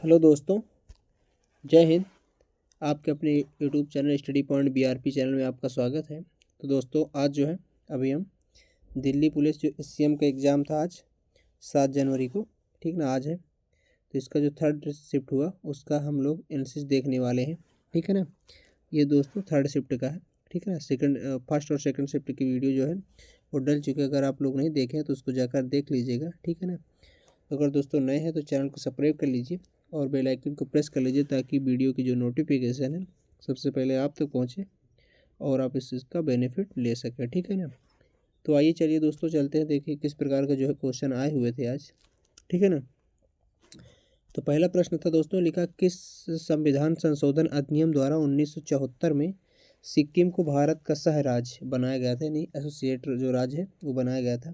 Hello दोस्तों, जय हिंद। आपके अपने YouTube channel study point BRP channel में आपका स्वागत है। तो दोस्तों, आज जो है अभी हम दिल्ली पुलिस जो एससीएम का एग्ज़ाम था आज 7 जनवरी को, ठीक ना, आज है। तो इसका जो थर्ड शिफ्ट हुआ उसका हम लोग एनालिसिस देखने वाले हैं, ठीक है ना। ये दोस्तों थर्ड शिफ्ट का है, ठीक है ना। फर्स्ट और सेकंड शिफ्ट की वीडियो जो है वो डल चुके, अगर आप लोग नहीं देखें तो उसको जाकर देख लीजिएगा, ठीक है ना। अगर दोस्तों नए हैं तो चैनल को सब्सक्राइब कर लीजिए और बेल आइकन को प्रेस कर लीजिए ताकि वीडियो की जो नोटिफिकेशन है सबसे पहले आप तक पहुंचे और आप इस चीज़ का बेनिफिट ले सकें, ठीक है ना। तो आइए चलिए दोस्तों चलते हैं, देखिए किस प्रकार का जो है क्वेश्चन आए हुए थे आज, ठीक है ना। तो पहला प्रश्न था दोस्तों, लिखा किस संविधान संशोधन अधिनियम द्वारा 1974 में सिक्किम को भारत का सह राज्य बनाया गया था, यानी एसोसिएट जो राज्य है वो बनाया गया था।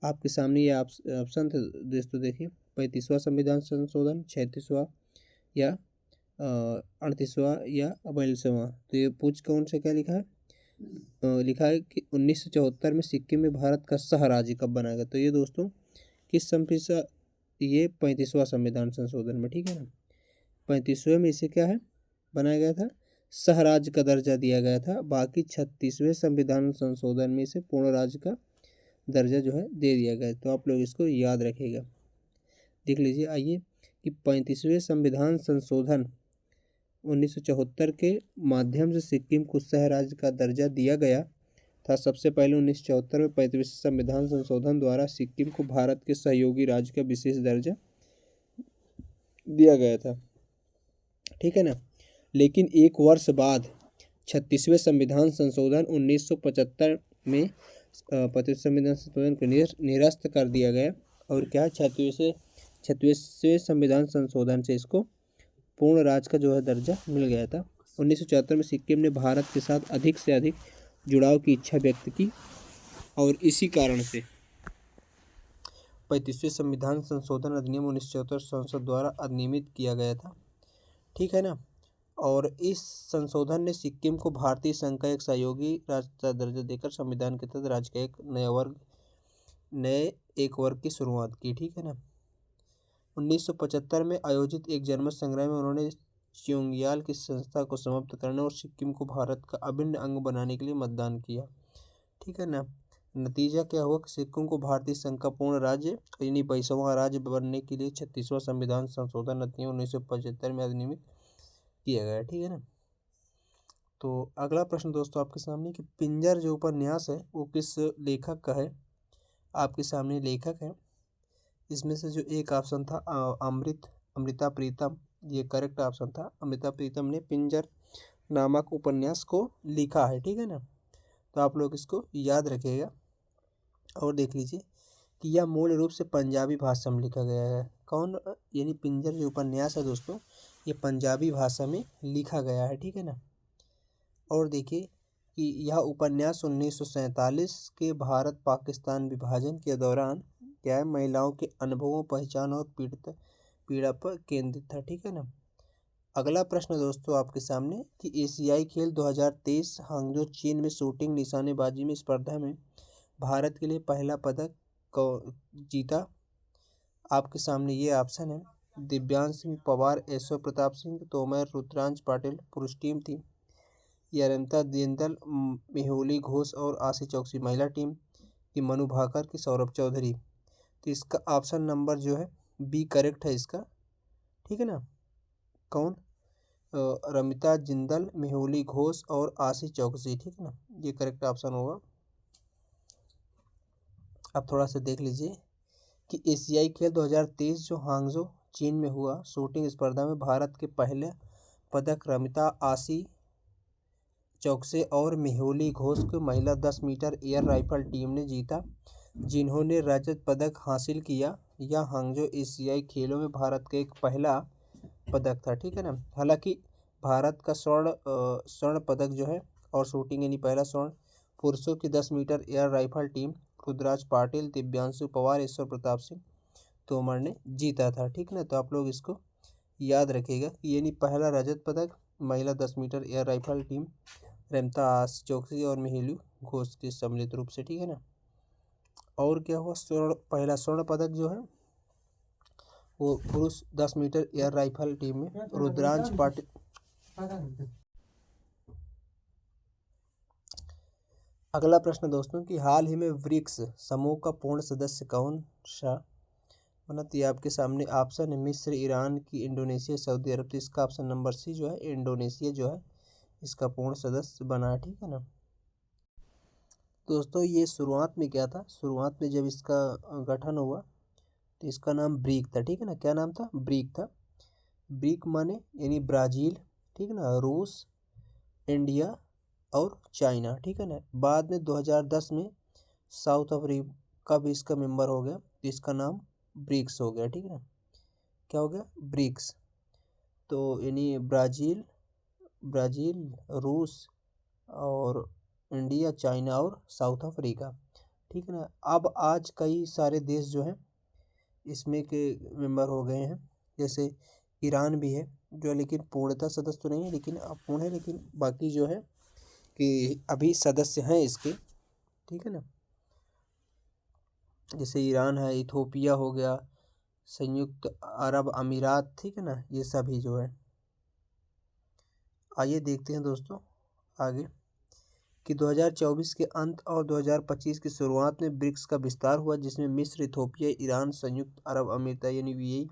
आपके सामने ये ऑप्शन थे दोस्तों, देखिए 35वां संविधान संशोधन, 36वां या 38वां या 42वां। तो ये पूछ कौन से क्या लिखा है, लिखा है कि 1974 में सिक्किम में भारत का सह राज्य कब बनाया गया। तो ये दोस्तों किस संविधान, ये 35वां संविधान संशोधन में, ठीक है ना। 35वें में इसे क्या है बनाया गया था, सह राज्य का दर्जा दिया गया था। बाकी 36वें संविधान संशोधन में इसे पूर्ण राज्य का दर्जा जो है दे दिया गया। तो आप लोग इसको याद रखिएगा, देख लीजिए। आइए कि 35वें संविधान संशोधन 1974 के माध्यम से सिक्किम को सह राज्य का दर्जा दिया गया था। सबसे पहले 1974 में 35वें संविधान संशोधन द्वारा सिक्किम को भारत के सहयोगी राज्य का विशेष दर्जा दिया गया था, ठीक है ना। लेकिन एक वर्ष बाद 36वें संविधान संशोधन 1975 में 35वें संविधान संशोधन को निरस्त कर दिया गया और क्या 36वें संविधान संशोधन से इसको पूर्ण राज्य का जो है दर्जा मिल गया था। 1974 में सिक्किम ने भारत के साथ अधिक से अधिक जुड़ाव की इच्छा व्यक्त की और इसी कारण से 35वें संविधान संशोधन अधिनियम 1974 संसद द्वारा अधिनियमित किया गया था, ठीक है ना। और इस संशोधन ने सिक्किम को भारतीय संघ का एक सहयोगी राज्य का दर्जा देकर संविधान के तहत राज्य का एक वर्ग की शुरुआत की, ठीक है ना। 1975 में आयोजित एक जनमत संग्राम में उन्होंने च्योंगयाल की संस्था को समाप्त करने और सिक्किम को भारत का अभिन्न अंग बनाने के लिए मतदान किया, ठीक है ना। नतीजा क्या हुआ कि सिक्किम को भारतीय संघ का पूर्ण राज्य यानी 22वां राज्य बनने के लिए 36वां संविधान संशोधन अधिनियम 1975 में अधिनियमित किया गया, ठीक है ना। तो अगला प्रश्न दोस्तों आपके सामने कि पिंजर जो उपन्यास है वो किस लेखक का है। आपके सामने लेखक है, इसमें से जो एक ऑप्शन था अमृता प्रीतम, ये करेक्ट ऑप्शन था। अमृता प्रीतम ने पिंजर नामक उपन्यास को लिखा है, ठीक है ना। तो आप लोग इसको याद रखिएगा और देख लीजिए कि यह मूल रूप से पंजाबी भाषा में लिखा गया है। कौन, यानी पिंजर जो उपन्यास है दोस्तों ये पंजाबी भाषा में लिखा गया है, ठीक है ना। और देखिए कि यह उपन्यास 1947 के भारत पाकिस्तान विभाजन के दौरान क्या है, महिलाओं के अनुभवों, पहचान और पीड़ा पर केंद्रित था, ठीक है ना। अगला प्रश्न दोस्तों आपके सामने कि एशियाई खेल 2023 हांगजो चीन में शूटिंग निशानेबाजी में स्पर्धा में भारत के लिए पहला पदक को जीता। आपके सामने ये ऑप्शन है, दिव्यांश सिंह पवार, ऐश्वर्य प्रताप सिंह तोमर, रुद्रांश पाटिल पुरुष टीम थी, यरंता जिंदल, मेहुली घोष और आशी चौकसी महिला टीम की, मनु भाकर की, सौरभ चौधरी। तो इसका ऑप्शन नंबर जो है बी करेक्ट है इसका, ठीक है ना। कौन, रमिता जिंदल, मेहुली घोष और आशी चौकसी, ठीक है ना, ये करेक्ट ऑप्शन होगा। अब थोड़ा सा देख लीजिए कि एशियाई खेल 2023 जो हांगजो चीन में हुआ शूटिंग स्पर्धा में भारत के पहले पदक रमिता, आशी चौकसे और मेहुली घोष को महिला 10 मीटर एयर राइफल टीम ने जीता, जिन्होंने रजत पदक हासिल किया। यह हांगजो एशियाई खेलों में भारत का एक पहला पदक था, ठीक है ना। हालांकि भारत का स्वर्ण पदक जो है और शूटिंग यानी पहला स्वर्ण पुरुषों की 10 metre air rifle team Rudraj Patil, Divyanshu Pawar, Aishwary Pratap Singh Tomar ने जीता था, ठीक ना। तो आप लोग इसको याद रखिएगा कि यानी पहला रजत पदक महिला 10 metre air rifle team Remta आस चौकसी और मेहुली घोष के सम्मिलित रूप से, ठीक है ना। और क्या हुआ, पहला स्वर्ण पदक जो है वो पुरुष 10 मीटर एयर राइफल टीम में रुद्रांश पाटिल। अगला प्रश्न दोस्तों कि हाल ही में ब्रिक्स समूह का पूर्ण सदस्य कौन सा बना? तो ये आपके सामने ऑप्शन है मिस्र, ईरान की, इंडोनेशिया, सऊदी अरब। तो इसका ऑप्शन नंबर सी जो है इंडोनेशिया जो है इसका पूर्ण सदस्य बना है, ठीक है ना। दोस्तों ये शुरुआत में क्या था, शुरुआत में जब इसका गठन हुआ तो इसका नाम ब्रिक था, ठीक है ना। क्या नाम था? ब्रिक था। ब्रिक माने यानी ब्राज़ील, ठीक है ना, रूस, इंडिया और चाइना, ठीक है ना। बाद में 2010 में साउथ अफ्रीका भी इसका मेंबर हो गया, तो इसका नाम ब्रिक्स हो गया, ठीक है ना। क्या हो गया? ब्रिक्स। तो यानी ब्राज़ील, रूस और इंडिया, चाइना और साउथ अफ्रीका, ठीक है ना। अब आज कई सारे देश जो हैं इसमें के मेंबर हो गए हैं, जैसे ईरान भी है जो, लेकिन पूर्णतः सदस्य तो नहीं है, लेकिन अपूर्ण है, लेकिन बाकी जो है कि अभी सदस्य हैं इसके, ठीक है ना। जैसे ईरान है, इथोपिया हो गया, संयुक्त अरब अमीरात, ठीक है ना, ये सभी जो है। आइए देखते हैं दोस्तों आगे कि 2024 के अंत और 2025 की शुरुआत में ब्रिक्स का विस्तार हुआ, जिसमें मिस्र, इथोपिया, ईरान, संयुक्त अरब अमीरात यानी यूएई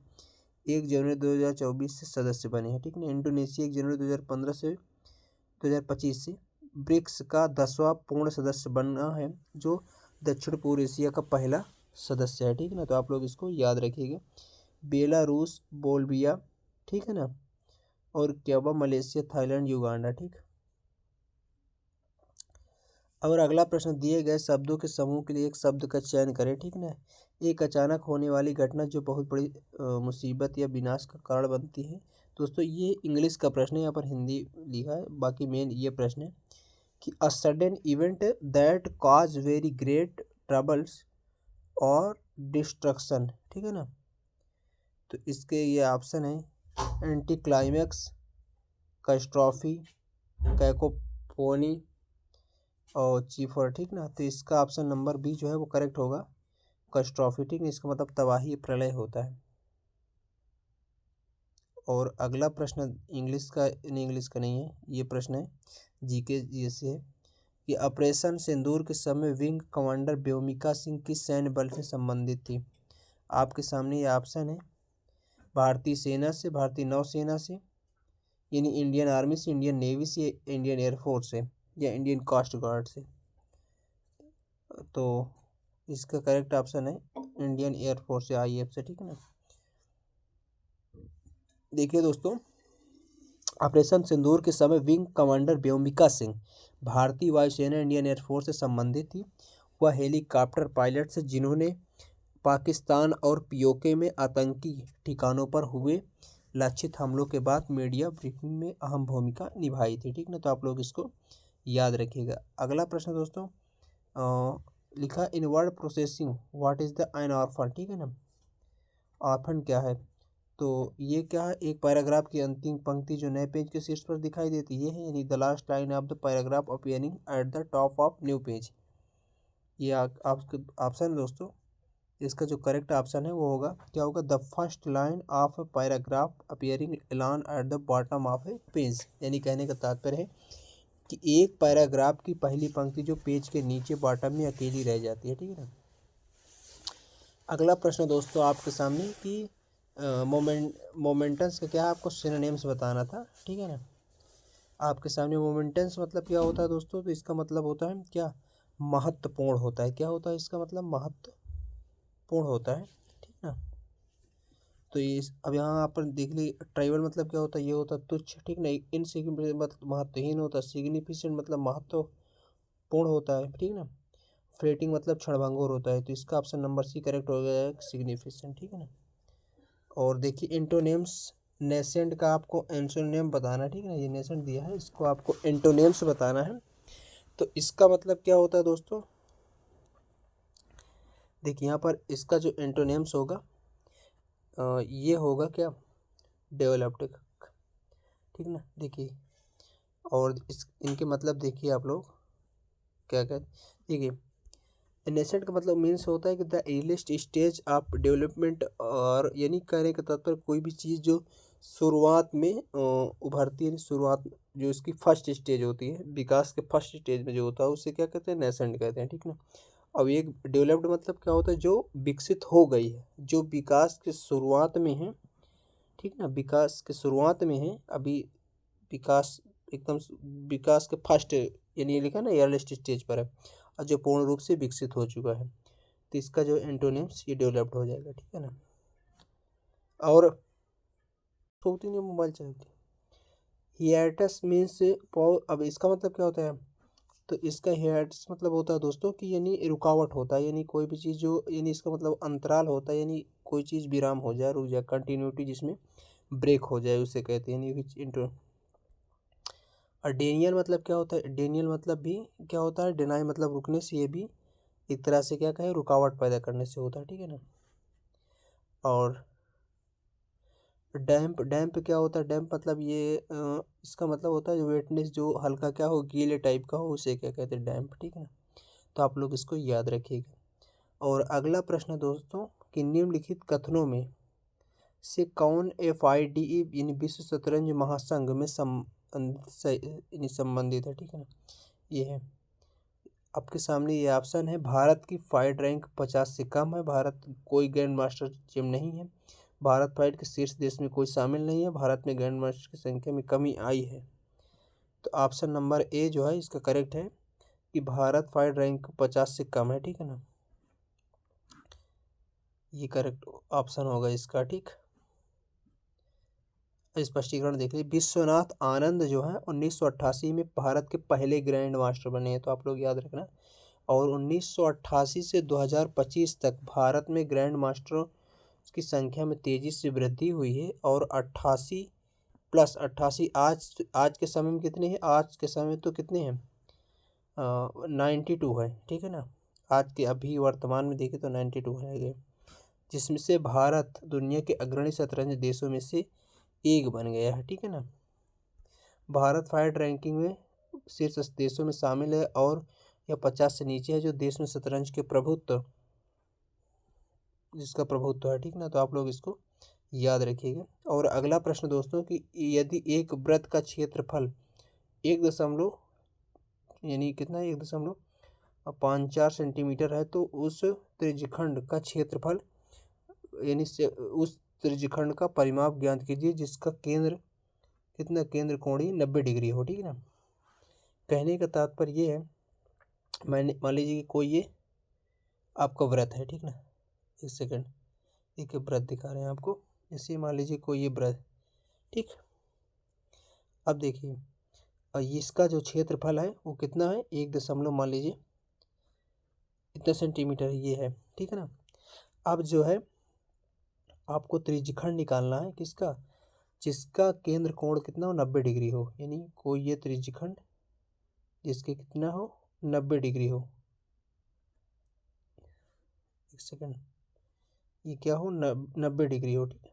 1 जनवरी 2024 से सदस्य बने हैं, ठीक है ना। इंडोनेशिया 1 जनवरी 2015 से 2025 से ब्रिक्स का 10वां पूर्ण सदस्य बना है, जो दक्षिण पूर्व एशिया का पहला सदस्य है, ठीक है ना। तो आप लोग इसको याद रखिएगा। बेलारूस, बोल्विया, ठीक है ना, और क्यूबा, मलेशिया, थाईलैंड, युगांडा, ठीक। और अगला प्रश्न, दिए गए शब्दों के समूह के लिए एक शब्द का चयन करें, ठीक है ना। एक अचानक होने वाली घटना जो बहुत बड़ी मुसीबत या विनाश का कारण बनती है। दोस्तों ये इंग्लिश का प्रश्न है, यहाँ पर हिंदी लिखा है, बाकी मेन ये प्रश्न है कि a sudden event that cause very great troubles और डिस्ट्रक्शन, ठीक है ना। तो इसके ये ऑप्शन है एंटी क्लाइमैक्स, कैस्ट्रॉफी, कैकोफोनी और चीफर, ठीक ना। तो इसका ऑप्शन नंबर बी जो है वो करेक्ट होगा, कैस्ट्रॉफी, ठीक है। इसका मतलब तबाही, प्रलय होता है। और अगला प्रश्न इंग्लिश का नहीं है, ये प्रश्न है जीके जैसे है कि ऑपरेशन सिंदूर के समय विंग कमांडर व्योमिका सिंह किस सैन्य बल से संबंधित थी? आपके सामने ये ऑप्शन है भारतीय सेना से, भारतीय नौसेना से, यानी इंडियन आर्मी से, इंडियन नेवी से, इंडियन एयरफोर्स से, या इंडियन कोस्ट गार्ड से। तो इसका करेक्ट ऑप्शन है इंडियन एयरफोर्स या आईएएफ से, ठीक है ना। देखिए दोस्तों, ऑपरेशन सिंदूर के समय विंग कमांडर व्योमिका सिंह भारतीय वायुसेना, इंडियन एयरफोर्स से संबंधित थी। वह हेलीकॉप्टर पायलट से जिन्होंने पाकिस्तान और पीओके में आतंकी ठिकानों पर हुए लक्षित हमलों के बाद मीडिया ब्रीफिंग में अहम भूमिका निभाई थी, ठीक ना। तो आप लोग इसको याद रखिएगा। अगला प्रश्न दोस्तों लिखा in word processing what is the an orphan, ठीक है ना। ऑर्फन क्या है? तो ये क्या है, एक पैराग्राफ की अंतिम पंक्ति जो नए पेज के शीर्ष पर दिखाई देती है, यानी the last line of the paragraph appearing at the top of new page. ये आपके ऑप्शन दोस्तों, इसका जो करेक्ट ऑप्शन है वो होगा, क्या होगा, the first line of a paragraph appearing Elon at the bottom of A page. यानी कहने का तात्पर्य है कि एक पैराग्राफ की पहली पंक्ति जो पेज के नीचे बॉटम में अकेली रह जाती है, ठीक है ना। अगला प्रश्न दोस्तों आपके सामने कि मोमेंटन्स का क्या है, आपको सिनोनिम्स बताना था, ठीक है ना। आपके सामने मोमेंटन्स मतलब क्या होता है दोस्तों? तो इसका मतलब होता है क्या, महत्वपूर्ण होता है। क्या होता है इसका मतलब? महत्वपूर्ण होता है, ठीक ना। तो ये अब यहाँ पर देख ली, ट्राइवल मतलब क्या होता है, ये होता है तुच्छ, ठीक ना। इनसिग्निफिकेंट मतलब महत्वहीन होता है, सिग्निफिकेंट मतलब महत्वपूर्ण होता है, ठीक ना। फ्लेटिंग मतलब क्षणभंगुर होता है। तो इसका ऑप्शन नंबर सी करेक्ट हो गया, सिग्निफिकेंट, ठीक है ना। और देखिए एंटोनिम्स, नेसेंट का आपको एंटोनिम बताना है, ठीक है ना। ये नेसेंट दिया है, इसको आपको एंटोनिम्स बताना है। तो इसका मतलब क्या होता है दोस्तों? देखिए यहाँ पर इसका जो एंटोनिम्स होगा ये होगा क्या, डेवलप्ड, ठीक ना। देखिए और इनके मतलब देखिए आप लोग क्या क्या, देखिए नेसेंट का मतलब मीन्स होता है कि the earliest stage of development, और यानी कहने का तात्पर्य कोई भी चीज़ जो शुरुआत में उभरती है, शुरुआत जो इसकी फर्स्ट स्टेज होती है, विकास के फर्स्ट स्टेज में जो होता है उसे क्या कहते हैं, नेसेंट कहते हैं, ठीक ना। अब एक डेवलप्ड मतलब क्या होता है, जो विकसित हो गई है, जो विकास के शुरुआत में है, ठीक ना, विकास के शुरुआत में है, अभी विकास एकदम विकास के फर्स्ट, यानी ये लिखा ना अर्लीस्ट स्टेज पर है, और जो पूर्ण रूप से विकसित हो चुका है, तो इसका जो एंटोनिम्स ये डेवलप्ड हो जाएगा, ठीक है ना। और होती नहीं मोबाइल चलती, हिएटस मीन्स अब इसका मतलब क्या होता है, तो इसका हिएटस मतलब होता है दोस्तों कि यानी रुकावट होता है, यानी कोई भी चीज़ जो, यानी इसका मतलब अंतराल होता है, यानी कोई चीज़ विराम हो जाए, रुक जाए, कंटिन्यूटी जिसमें ब्रेक हो जाए उसे कहते हैं, यानी विच इंटो। और डेनियल मतलब क्या होता है, डेनियल मतलब भी क्या होता है, डिनाई मतलब रुकने से, ये भी एक तरह से क्या कहें, रुकावट पैदा करने से होता है, ठीक है ना। और डैम्प, डैम्प क्या होता है, डैम्प मतलब ये इसका मतलब होता है वेटनेस जो हल्का क्या हो, गीले टाइप का हो, उसे क्या कहते हैं, डैम्प, ठीक है ना। तो आप लोग इसको याद रखिएगा। और अगला प्रश्न है दोस्तों कि निम्नलिखित कथनों में से कौन FIDE यानी विश्व शतरंज महासंघ में संबंधित है, ठीक है ना। ये है आपके सामने, ये ऑप्शन है, भारत की फाइड रैंक 50 से कम है, भारत कोई ग्रैंड मास्टर टीम नहीं है, भारत फाइड के शीर्ष देश में कोई शामिल नहीं है, भारत में ग्रैंड मास्टर की संख्या में कमी आई है। तो ऑप्शन नंबर ए जो है इसका करेक्ट है कि भारत फाइड रैंक 50 से कम है, ठीक है ना, ये करेक्ट ऑप्शन होगा इसका, ठीक। स्पष्टीकरण देख लीजिए, विश्वनाथ आनंद जो है 1988 में भारत के पहले ग्रैंड मास्टर बने हैं, तो आप लोग याद रखना। और 1988 से 2025 तक भारत में ग्रैंड मास्टरों की संख्या में तेज़ी से वृद्धि हुई है, और 88 आज के समय में कितने हैं, आज के समय में तो कितने हैं, 92 है, ठीक है ना। आज के अभी वर्तमान में देखें तो 92 है, जिसमें से भारत दुनिया के अग्रणी शतरंज देशों में से एक बन गया है, ठीक है ना। भारत फाइड रैंकिंग में शीर्ष देशों में शामिल है, और यह 50 से नीचे है जो देश में शतरंज के प्रभुत्व, जिसका प्रभुत्व है, ठीक ना। तो आप लोग इसको याद रखिएगा। और अगला प्रश्न दोस्तों कि यदि एक वृत्त का क्षेत्रफल 1 यानी कितना है, 1.54 सेंटीमीटर है, तो उस त्रिज्यखंड का क्षेत्रफल यानी से उस त्रिज्यखंड का परिमाप ज्ञात कीजिए जिसका केंद्र कितना, केंद्र कोणीय 90 डिग्री हो, ठीक है ना। कहने का तात्पर्य ये है, मान लीजिए कि कोई ये आपका व्रत है, ठीक ना, एक सेकंड, एक व्रत दिखा रहे हैं आपको, जैसे मान लीजिए कोई ये व्रत, ठीक। अब देखिए, और इसका जो क्षेत्रफल है वो कितना है, 1 मान लीजिए इतना सेंटीमीटर ये है, ठीक है ना। अब जो है आपको त्रिज्यखंड निकालना है किसका, जिसका केंद्र कोण कितना हो, 90 डिग्री हो, यानी कोई ये त्रिज्यखंड जिसके कितना हो, 90 डिग्री हो, एक सेकंड, ये क्या हो, 90 डिग्री हो, ठीक है,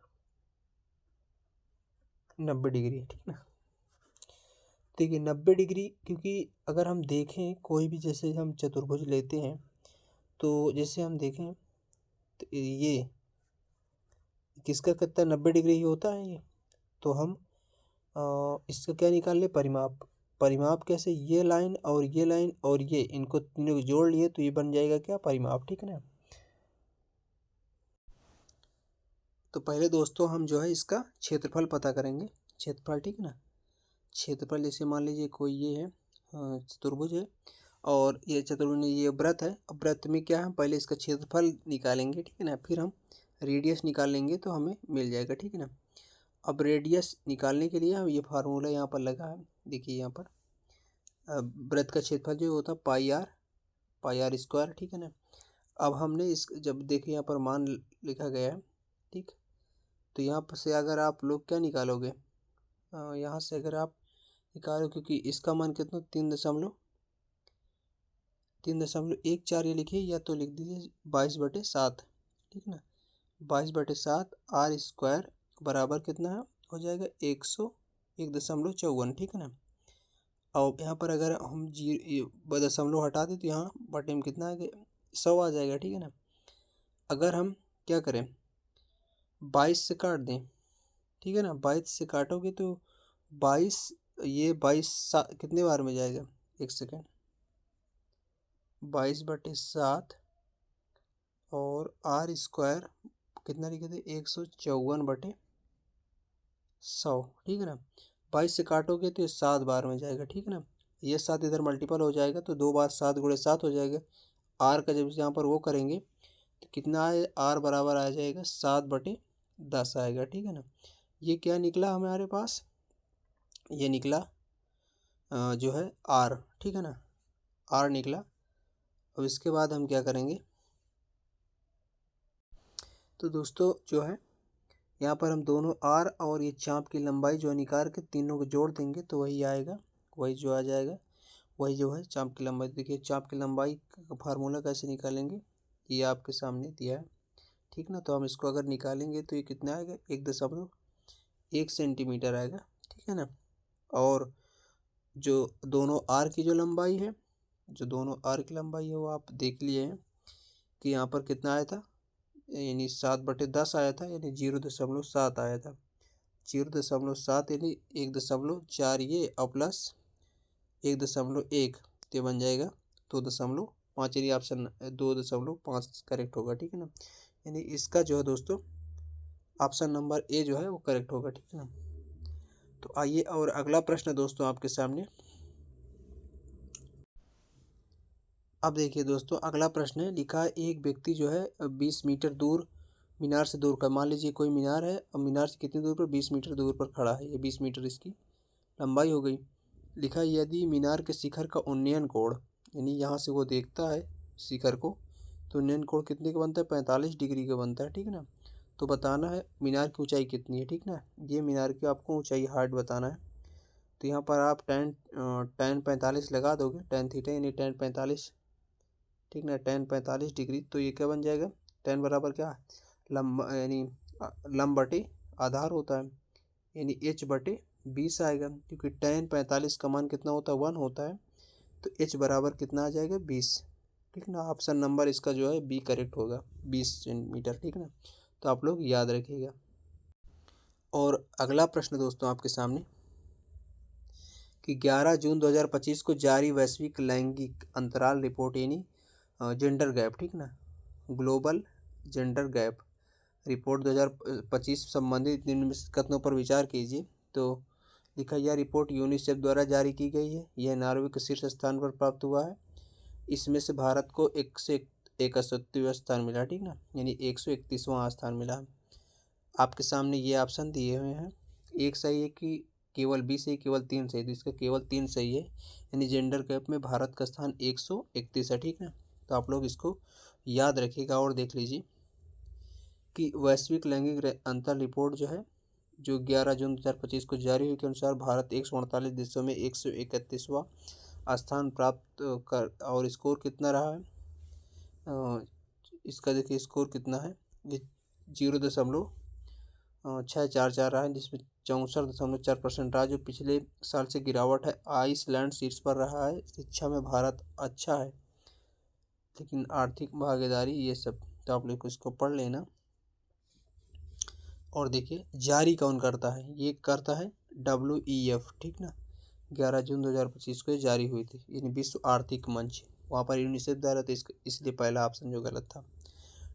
90 डिग्री, ठीक ना। देखिए 90 डिग्री, क्योंकि अगर हम देखें कोई भी, जैसे हम चतुर्भुज लेते हैं, तो जैसे हम देखें तो ये किसका कितना 90 डिग्री ही होता है ये, तो हम इसका क्या निकाल ले, परिमाप, परिमाप कैसे, ये लाइन और ये लाइन और ये, इनको तीनों को जोड़ लिए तो ये बन जाएगा क्या, परिमाप, ठीक है ना। तो पहले दोस्तों हम जो है इसका क्षेत्रफल पता करेंगे, क्षेत्रफल, ठीक है ना। क्षेत्रफल जैसे मान लीजिए कोई ये है चतुर्भुज है, और ये चतुर्भुज में ये व्रत है, अब व्रत में क्या है, पहले इसका क्षेत्रफल निकालेंगे, ठीक है ना, फिर हम रेडियस निकाल लेंगे तो हमें मिल जाएगा, ठीक है ना। अब रेडियस निकालने के लिए हम ये फार्मूला यहाँ पर लगा है, देखिए यहाँ पर व्रत का क्षेत्रफल जो होता है पाई आर स्क्वायर, ठीक है ना। अब हमने इस जब देखिए यहाँ पर मान लिखा गया है, ठीक, तो यहाँ पर से अगर आप लोग क्या निकालोगे, यहाँ से अगर आप निकालो, क्योंकि इसका मान कितना, 3.14 ये लिखिए, या तो लिख दीजिए 22/7, ठीक ना, 22/7 आर स्क्वायर बराबर कितना है, हो जाएगा 101.54, ठीक है ना। और यहाँ पर अगर हम दशमलव हटा दें तो यहाँ बटे में कितना है, 100 आ जाएगा, ठीक है ना। अगर हम क्या करें, 22 से काट दें, ठीक है ना, 22 से काटोगे तो 22, ये 22 कितने बार में जाएगा, एक सेकेंड, 22/7 और आर स्क्वायर कितना लिखे थे, 154/100, ठीक है ना। 22 से काटोगे तो ये 7 बार में जाएगा, ठीक है ना। ये 7 इधर मल्टीपल हो जाएगा तो 2 बार 7 गुणे 7 हो जाएगा। आर का जब यहाँ पर वो करेंगे तो कितना है, आर बराबर आ जाएगा 7/10 आएगा, ठीक है ना। ये क्या निकला हमारे पास, ये निकला जो है आर, ठीक है ना, आर निकला। अब इसके बाद हम क्या करेंगे, तो दोस्तों जो है यहाँ पर हम दोनों आर और ये चाप की लंबाई जो है निकाल के तीनों को जोड़ देंगे तो वही आएगा, वही जो आ जाएगा, वही जो है चाप की लंबाई। देखिए चाप की लंबाई का फार्मूला कैसे निकालेंगे, ये आपके सामने दिया है, ठीक ना। तो हम इसको अगर निकालेंगे तो ये कितना आएगा, 1.1 सेंटीमीटर आएगा, ठीक है ना। और जो दोनों आर की जो लंबाई है, जो दोनों आर की लंबाई है वो आप देख लिए हैं कि यहाँ पर कितना आया था, यानी 7/10 आया था, यानी 0.7 आया था, 0.7 यानी 1.4 ये और प्लस 1.1 तो बन जाएगा 2.5, यानी ऑप्शन 2.5 करेक्ट होगा, ठीक है ना। यानी इसका जो है दोस्तों ऑप्शन नंबर ए जो है वो करेक्ट होगा, ठीक है ना। तो आइए और अगला प्रश्न दोस्तों आपके सामने। अब देखिए दोस्तों अगला प्रश्न है, लिखा है एक व्यक्ति जो है 20 मीटर दूर मीनार से दूर का, मान लीजिए कोई मीनार है और मीनार से कितनी दूर पर, 20 मीटर दूर पर खड़ा है, ये 20 मीटर इसकी लंबाई हो गई। लिखा है यदि मीनार के शिखर का उन्नयन कोण, यानी यहाँ से वो देखता है शिखर को, तो उन्नयन कोण कितने का बनता है, 45 डिग्री का बनता है, ठीक है ना। तो बताना है मीनार की ऊंचाई कितनी है, ठीक ना, ये मीनार की आपको ऊंचाई हाइट बताना है। तो यहाँ पर आप tan 45 लगा दोगे, tan थीटा यानी tan 45, ठीक ना, tan 45 डिग्री। तो ये क्या बन जाएगा, tan बराबर क्या है, लंब यानी लंब बटे आधार होता है, यानी h/20 आएगा, क्योंकि tan 45 का मान कितना होता है, 1 होता है। तो h बराबर कितना आ जाएगा, 20, ठीक ना। ऑप्शन नंबर इसका जो है बी करेक्ट होगा, 20 सेंटीमीटर, ठीक ना। तो आप लोग याद रखिएगा। और अगला प्रश्न दोस्तों आपके सामने कि 11 जून 2025 को जारी वैश्विक लैंगिक अंतराल रिपोर्ट, यानी जेंडर गैप, ठीक ना, ग्लोबल जेंडर गैप रिपोर्ट 2025 संबंधित निम्नलिखित कथनों पर विचार कीजिए। तो लिखा यह रिपोर्ट यूनिसेफ द्वारा जारी की गई है, यह नॉर्वे के शीर्ष स्थान पर प्राप्त हुआ है, इसमें से भारत को 161वां स्थान मिला, ठीक ना, यानी 131वां स्थान मिला। आपके सामने ये ऑप्शन दिए हुए हैं, एक सही है कि केवल बी सही, केवल 3 सही, तो इसका केवल 3 सही है, यानी जेंडर गैप में भारत का स्थान 131 है, ठीक ना। तो आप लोग इसको याद रखिएगा। और देख लीजिए कि वैश्विक लैंगिक अंतर रिपोर्ट जो है, जो 11 जून 2025 को जारी हुई के अनुसार भारत 148 देशों में 131वां स्थान प्राप्त कर, और स्कोर कितना रहा है, इसका देखिए स्कोर कितना है, ये 0.644 रहा है, जिसमें 64.4% रहा, जो पिछले साल से गिरावट है। आइसलैंड शीर्ष पर रहा है। शिक्षा में भारत अच्छा है, लेकिन आर्थिक भागीदारी ये सब, तो आप लोग इसको पढ़ लेना। और देखिए जारी कौन करता है, ये करता है WEF, ठीक ना, 11 जून 2025 को जारी हुई थी, यानी विश्व आर्थिक मंच, वहाँ पर यूनिसेफ द्वारा, तो इसलिए पहला ऑप्शन जो गलत था,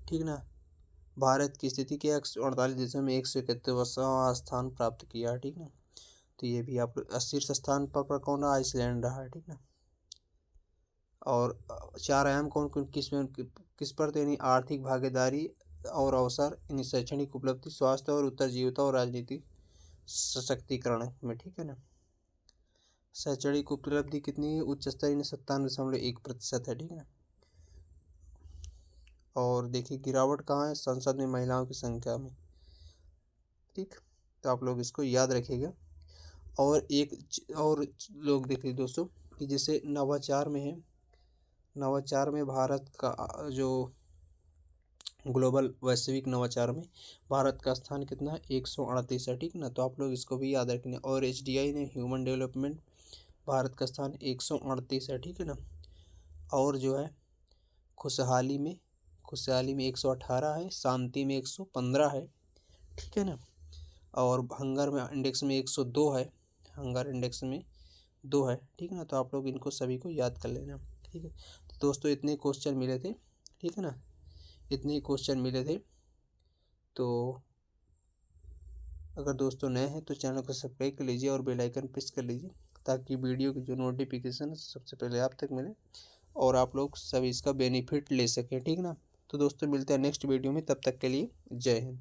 ठीक ना। भारत की स्थिति के 148 देशों में 131वां स्थान प्राप्त किया, ठीक ना। तो ये भी आप शीर्ष स्थान पर कौन रहा, आइसलैंड रहा है, ठीक ना। और 4 आयाम कौन कौन किस पर थे, यानी आर्थिक भागीदारी और अवसर, यानी शैक्षणिक उपलब्धि, स्वास्थ्य और उत्तरजीविता और राजनीतिक सशक्तिकरण में, ठीक है ना। शैक्षणिक उपलब्धि कितनी है, उच्च स्तरीय 97.1% है, ठीक है ना। और देखिए गिरावट कहाँ है, संसद में महिलाओं की संख्या में, ठीक। तो आप लोग इसको याद रखिएगा। और एक और लोग देखिए दोस्तों कि जैसे नवाचार में है, नवाचार में भारत का जो ग्लोबल वैश्विक नवाचार में भारत का स्थान कितना है, 138 है, ठीक ना। तो आप लोग इसको भी याद रखना। और HDI ने ह्यूमन डेवलपमेंट, भारत का स्थान 138 है, ठीक है ना। और जो है खुशहाली में 118 है, शांति में 115 है, ठीक है ना। और हंगर में इंडेक्स में 102 है, हंगर इंडेक्स में 2 है, ठीक है ना। तो आप लोग इनको सभी को याद कर लेना, ठीक है। तो दोस्तों इतने क्वेश्चन मिले थे, ठीक है ना, इतने क्वेश्चन मिले थे। तो अगर दोस्तों नए हैं तो चैनल को सब्सक्राइब कर लीजिए और बेल आइकन प्रेस कर लीजिए, ताकि वीडियो की जो नोटिफिकेशन है सबसे पहले आप तक मिले और आप लोग सब इसका बेनिफिट ले सकें, ठीक ना। तो दोस्तों मिलते हैं नेक्स्ट वीडियो में, तब तक के लिए जय हिंद।